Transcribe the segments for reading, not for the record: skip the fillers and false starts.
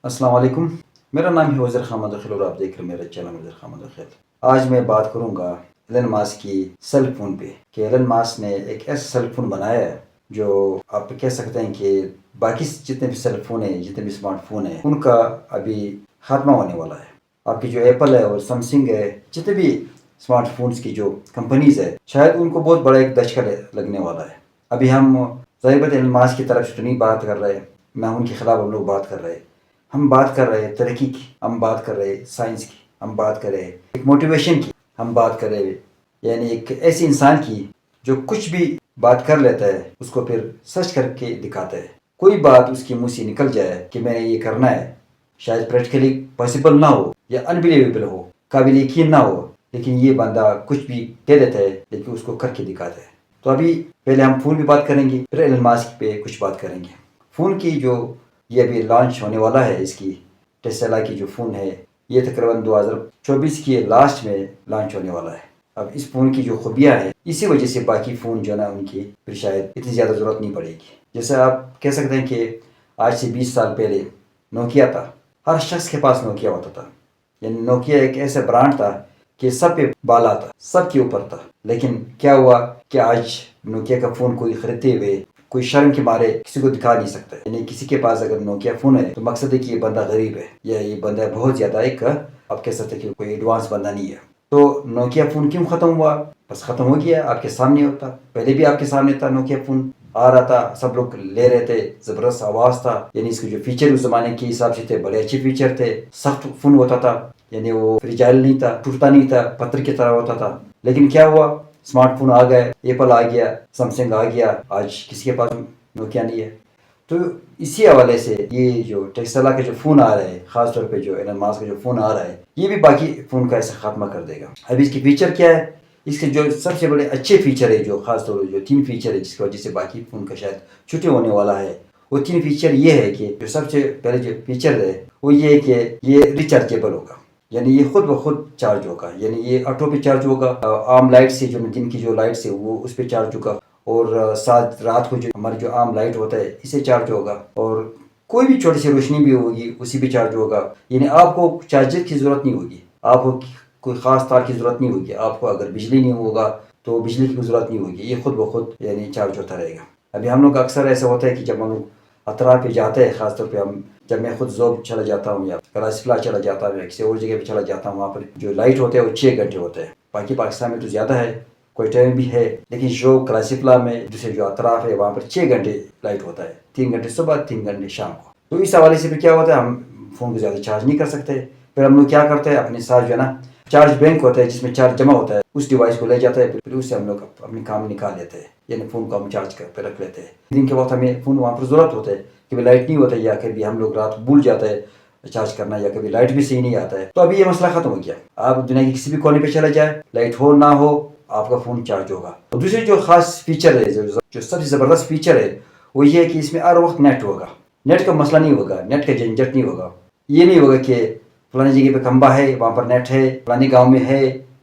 السلام علیکم، میرا نام ہے وزیر خامد خیل اور آپ دیکھ رہے ہیں میرا چینل وزیر خامد خیل۔ آج میں بات کروں گا ایلن ماسک کی سیل فون پہ کہ ایلن ماسک نے ایک ایسا سیل فون بنایا ہے جو آپ کہہ سکتے ہیں کہ باقی جتنے بھی سیل فون ہیں، جتنے بھی اسمارٹ فون ہیں، ان کا ابھی خاتمہ ہونے والا ہے۔ آپ کی جو ایپل ہے اور سمسنگ ہے، جتنے بھی اسمارٹ فونز کی جو کمپنیز ہے، شاید ان کو بہت بڑا ایک دھچکا لگنے والا ہے۔ ابھی ہم ظاہر بات ایلن ماسک کی طرف سے تو نہیں بات کر رہے، نہ ان کے خلاف ہم لوگ بات کر رہے، ہم بات کر رہے ترقی کی، ہم بات کر رہے سائنس کی، ہم بات کر رہے ایک موٹیویشن کی، ہم بات کر رہے یعنی ایک ایسی انسان کی جو کچھ بھی بات کر لیتا ہے اس کو پھر سرچ کر کے دکھاتا ہے۔ کوئی بات اس کی منہ سے نکل جائے کہ میں نے یہ کرنا ہے، شاید پریکٹیکلی پاسبل نہ ہو یا انبلیویبل ہو، قابل یقین نہ ہو، لیکن یہ بندہ کچھ بھی کہہ دیتا ہے لیکن اس کو کر کے دکھاتا ہے۔ تو ابھی پہلے ہم فون پہ بات کریں گے، پھر ایلن ماسک پہ کچھ بات کریں گے۔ فون کی جو یہ ابھی لانچ ہونے والا ہے، اس کی ٹیسلا کی جو فون ہے، یہ تقریباً 2024 کی لاسٹ میں لانچ ہونے والا ہے۔ اب اس فون کی جو خوبیاں ہیں، اسی وجہ سے باقی فون جو ہے نا ان کی پھر شاید اتنی زیادہ ضرورت نہیں پڑے گی۔ جیسے آپ کہہ سکتے ہیں کہ آج سے 20 سال پہلے نوکیا تھا، ہر شخص کے پاس نوکیا ہوتا تھا، یعنی نوکیا ایک ایسا برانڈ تھا کہ سب پہ بالا تھا، سب کے اوپر تھا۔ لیکن کیا ہوا کہ آج نوکیا کا فون کوئی خریدتے ہوئے کوئی شرم کے مارے کسی کو دکھا نہیں سکتا ہے، یعنی کسی کے پاس اگر نوکیا فون ہے تو مقصد ہے کہ یہ بندہ غریب ہے یا یہ بندہ بہت زیادہ ایک آپ کہہ سکتے ہیں کہ کوئی ایڈوانس بندہ نہیں ہے۔ تو نوکیا فون کیوں ختم ہوا؟ بس ختم ہو گیا، آپ کے سامنے ہوتا، پہلے بھی آپ کے سامنے تھا، نوکیا فون آ رہا تھا، سب لوگ لے رہے تھے، زبردست آواز تھا، یعنی اس کے جو فیچر اس زمانے کے حساب سے تھے بڑے اچھے فیچر تھے، سخت فون ہوتا تھا، یعنی وہ فریجائل نہیں تھا، ٹوٹتا نہیں تھا، پتھر کی طرح ہوتا تھا۔ لیکن کیا ہوا، اسمارٹ فون آ گئے، ایپل آ گیا، سمسنگ آ گیا، آج کسی کے پاس نوکیا نہیں ہے۔ تو اسی حوالے سے یہ جو ٹیسلا کے جو فون آ رہے ہیں، خاص طور پہ جو ایلن ماسک کا جو فون آ رہا ہے، یہ بھی باقی فون کا ایسا خاتمہ کر دے گا۔ اب اس کے فیچر کیا ہے؟ اس کے جو سب سے بڑے اچھے فیچر ہے، جو خاص طور پہ جو 3 فیچر ہے جس کی وجہ سے باقی فون کا شاید چھٹی ہونے والا ہے، وہ 3 فیچر یہ ہے کہ جو سب سے پہلے جو فیچر ہے وہ یہ ہے کہ یہ ریچارجیبل ہوگا، یعنی یہ خود بخود چارج ہوگا، یعنی یہ آٹو پہ چارج ہوگا، عام لائٹ سے جو دن کی جو لائٹ سے وہ اس پہ چارج ہوگا، اور ساتھ رات کو جو ہماری جو عام لائٹ ہوتا ہے اسے چارج ہوگا، اور کوئی بھی چھوٹی سی روشنی بھی ہوگی اسی پہ چارج ہوگا، یعنی آپ کو چارجر کی ضرورت نہیں ہوگی، آپ کو کوئی خاص تار کی ضرورت نہیں ہوگی، آپ کو اگر بجلی نہیں ہوگا تو بجلی کی ضرورت نہیں ہوگی، یہ خود بخود یعنی چارج ہوتا رہے گا۔ ابھی ہم لوگ اکثر ایسا ہوتا ہے کہ جب ہم لوگ اطراف پہ جاتے ہیں، خاص طور پہ جب میں خود زوب چلا جاتا ہوں یا کلاسفلا چلا جاتا ہوں یا کسی اور جگہ پہ چلا جاتا ہوں، وہاں پر جو لائٹ ہوتے ہیں وہ 6 گھنٹے ہوتے ہیں، باقی پاکستان میں تو زیادہ ہے، کوئی ٹائم بھی ہے، لیکن جو کلاسفلا میں دوسرے جو اطراف ہے وہاں پر 6 گھنٹے لائٹ ہوتا ہے، 3 گھنٹے صبح، 3 گھنٹے شام کو۔ تو اس حوالے سے پھر کیا ہوتا ہے، ہم فون کو زیادہ چارج نہیں کر سکتے، پھر ہم لوگ کیا کرتے ہیں، اپنے ساتھ جو ہے نا چارج بینک ہوتا ہے جس میں چارج جمع ہوتا ہے، اس ڈیوائس کو لے جاتا ہے، پھر اس سے ہم لوگ اپنے کام نکال لیتے ہیں، یعنی فون کو ہم چارج کر پہ رکھ لیتے ہیں۔ دن کے وقت ہمیں فون وہاں پر ضرورت ہوتا ہے، کبھی لائٹ نہیں ہوتا ہے یا کبھی ہم لوگ رات بھول جاتے ہیں چارج کرنا، یا کبھی لائٹ بھی صحیح نہیں آتا ہے، تو ابھی یہ مسئلہ ختم ہو گیا۔ آپ دنیا کی کسی بھی کونے پہ چلے جائے، لائٹ ہو نہ ہو، آپ کا فون چارج ہوگا۔ اور دوسری جو خاص فیچر ہے، جو سب سے زبردست فیچر ہے، وہ یہ ہے کہ اس میں ہر وقت نیٹ ہوگا، نیٹ کا مسئلہ نہیں ہوگا، نیٹ کا جھنجھٹ نہیں ہوگا، یہ نہیں ہوگا کہ فلانی جگہ پہ کھمبا ہے وہاں پر نیٹ ہے، فلانے گاؤں میں ہے،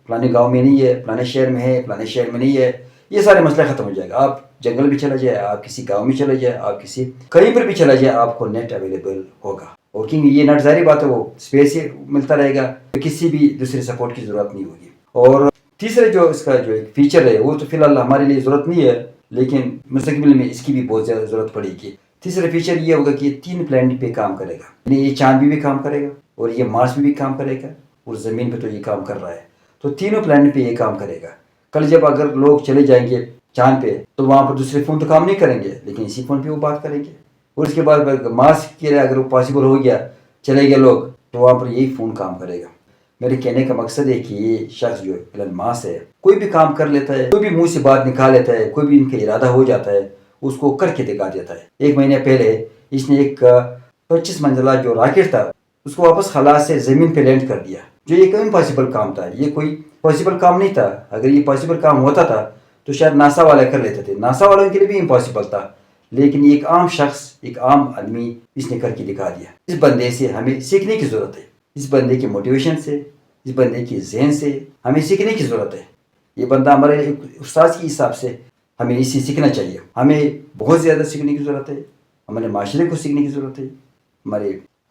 فلانے گاؤں میں نہیں ہے، فلانے شہر میں ہے، فلانے شہر میں نہیں ہے، یہ سارے مسئلے ختم ہو جائے گا۔ آپ جنگل بھی چلے جائے، آپ کسی گاؤں میں چلے جائے، آپ کسی کہیں پر بھی چلا جائے، آپ کو نیٹ اویلیبل ہوگا، اور کیونکہ یہ نیٹ ظاہری بات ہے وہ اسپیس سے ملتا رہے گا، کسی بھی دوسرے سپورٹ کی ضرورت نہیں ہوگی۔ اور تیسرے جو اس کا جو ایک فیچر ہے، وہ تو فی الحال ہمارے لیے ضرورت نہیں ہے، لیکن مستقبل میں اس کی بھی بہت زیادہ ضرورت پڑے گی۔ تیسرا فیچر یہ ہوگا کہ یہ 3 پلانٹ پہ کام کرے گا، یعنی یہ چاند پہ بھی کام کرے گا، اور یہ مارس پہ بھی کام کرے گا، اور زمین پہ تو یہ کام کر رہا ہے، تو تینوں پلانٹ پہ یہ کام کرے گا۔ کل جب اگر لوگ چلے جائیں گے چاند پہ تو وہاں پر دوسرے فون تو کام نہیں کریں گے، لیکن اسی فون پہ وہ بات کریں گے، اور اس کے بعد مارس کے لیے اگر وہ پاسبل ہو گیا، چلے گئے لوگ، تو وہاں پر یہی فون کام کرے گا۔ میرے کہنے کا مقصد ہے کہ یہ شخص جو ایلن ماسک ہے، کوئی بھی کام کر لیتا ہے، کوئی بھی منہ سے بات نکال لیتا ہے، کوئی بھی ان کا ارادہ ہو جاتا ہے، اس کو کر کے دکھا دیتا ہے۔ 1 مہینے پہلے اس نے ایک 25 منزلہ جو راکٹ تھا اس کو واپس خلا سے زمین پہ لینڈ کر دیا، جو ایک امپاسبل کام تھا، یہ کوئی پاسبل کام نہیں تھا۔ اگر یہ پاسبل کام ہوتا تھا تو شاید ناسا والے کر لیتے تھے، ناسا والوں کے لیے بھی امپاسبل تھا، لیکن ایک عام شخص، ایک عام آدمی اس نے کر کے دکھا دیا۔ اس بندے سے ہمیں سیکھنے کی ضرورت ہے، اس بندے کے موٹیویشن سے، اس بندے کے ذہن سے ہمیں سیکھنے کی ضرورت ہے۔ یہ بندہ ہمارے ایک استاد کے حساب سے ہمیں اس سے سیکھنا چاہیے، ہمیں بہت زیادہ سیکھنے کی ضرورت ہے، ہمارے معاشرے کو سیکھنے کی ضرورت ہے، ہمارے